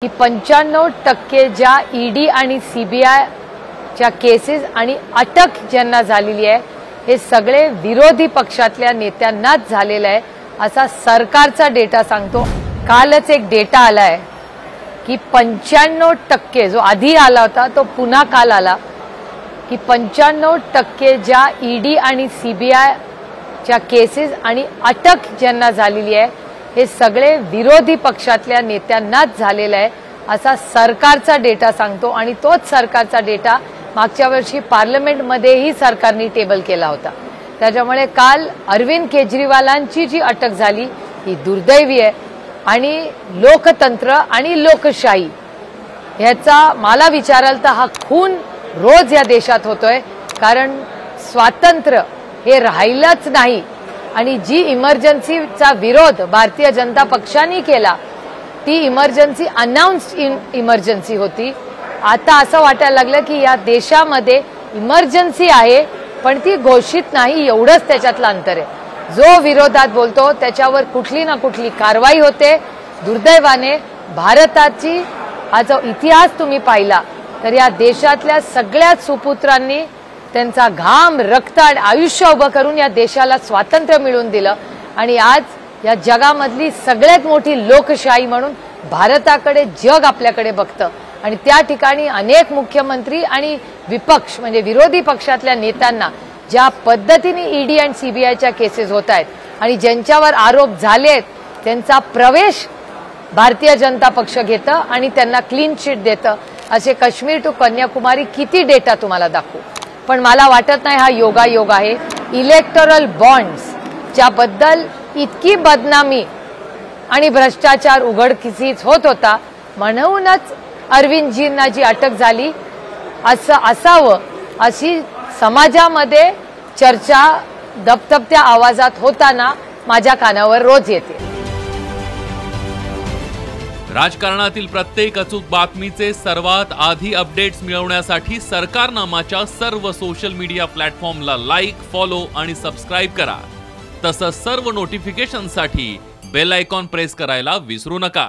95% ज्या ईडी आणि सीबीआयच्या केसेस आणि अटक ज्यांना झालेली आहे हे सगळे विरोधी पक्षातल्या नेत्यांनाच झालेलं आहे असा सरकारचा डेटा सांगतो। कालच एक डेटा आलाय की 95% जो आधी आला होता तो पुन्हा काल आला की 95% ज्या ईडी आणि सीबीआयच्या केसेस आणि अटक ज्यांना झालेली आहे हे सगळे विरोधी पक्षातल्या नेत्यांनाच झालेलं आहे असा सरकारचा डेटा सांगतो। आणि तोच सरकारचा डेटा मागच्या वर्षी पार्लमेंटमध्येही सरकारने टेबल केला होता। त्याच्यामुळे काल अरविंद केजरीवालांची जी अटक झाली ही दुर्दैवी आहे आणि लोकतंत्र आणि लोकशाही ह्याचा मला विचाराल तर हा खून रोज या देशात होतोय, कारण स्वातंत्र्य हे राहिलंच नाही। आणि जी इमर्जन्सीचा विरोध भारतीय जनता पक्षाने केला ती इमर्जन्सी अनाउन्स्ड इमर्जन्सी होती। आता असं वाटायला लागलं की या देशामध्ये इमर्जन्सी आहे पण ती घोषित नाही, एवढंच त्याच्यातलं अंतर आहे। जो विरोधात बोलतो त्याच्यावर कुठली ना कुठली कारवाई होते। दुर्दैवाने भारताची हा जो इतिहास तुम्ही पाहिला तर या देशातल्या सगळ्या सुपुत्रांनी त्यांचा घाम रक्त आणि आयुष्य उभं करून या देशाला स्वातंत्र्य मिळवून दिलं आणि आज या जगामधली सगळ्यात मोठी लोकशाही म्हणून भारताकडे जग आपल्याकडे बघतं। आणि त्या ठिकाणी अनेक मुख्यमंत्री आणि विपक्ष म्हणजे विरोधी पक्षातल्या नेत्यांना ज्या पद्धतीने ईडी आणि सीबीआयच्या केसेस होत आहेत आणि ज्यांच्यावर आरोप झालेत त्यांचा प्रवेश भारतीय जनता पक्ष घेतं आणि त्यांना क्लीन चिट देतं। असे काश्मीर टू कन्याकुमारी किती डेटा तुम्हाला दाखवू, पण मला वाटत नाही हा योगायोग आहे। इलेक्टोरल बॉन्ड्स ज्याबद्दल इतकी बदनामी आणि भ्रष्टाचार उघडकीस होत होता म्हणूनच अरविंदजींना जी अटक झाली असं असावं अशी समाजामध्ये चर्चा दबदबत्या आवाजात होताना माझ्या कानावर रोज येते। राजकारणातील प्रत्येक अचूक बातमीचे सर्वात आधी अपडेट्स मिळवण्यासाठी सरकारनामाच्या सर्व सोशल मीडिया प्लॅटफॉर्मला लाईक, फॉलो आणि सबस्क्राइब करा। तसंच सर्व नोटिफिकेशनसाठी बेल आयकॉन प्रेस करायला विसरू नका।